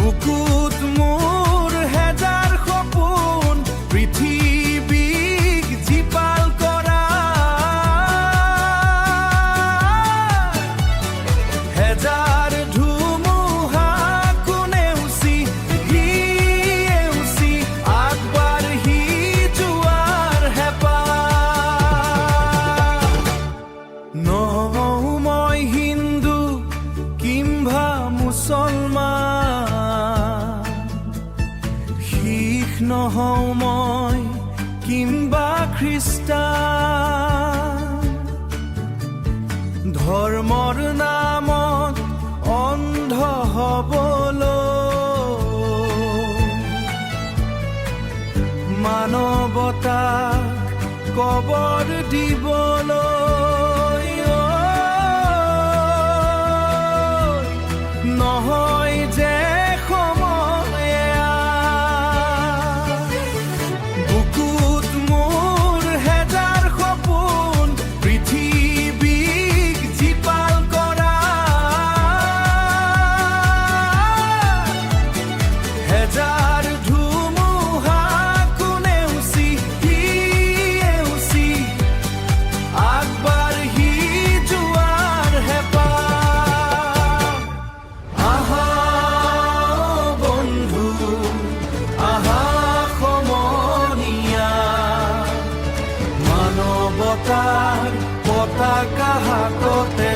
বুকুত মোৰ হেজাৰ সপোন পৃথিৱীক জীপাল কৰা হেজাৰ ধুমুহা কোনেউচি হিউচি আগবাঢ়ি যোৱাৰ হেঁপাহ নহওঁ মই হিন্দু কিম্বা মুছলমান শিখ নহওঁ মই কিম্বা খ্ৰীষ্টান ধৰ্মৰ নামত অন্ধ হ'বলৈ মানৱতাক কবৰ দিবলৈ নহয় যে সময় বুকুত মোৰ হেজাৰ সপোন পৃথিৱীক জীপাল কৰা হেজাৰ ধুমুহা কোনেউচি হিউচি আগবাঢ়ি যোৱাৰ হেঁপাহ আহা বন্ধু আহা সমনীয়া মানৱতাৰ পতাকা হাততে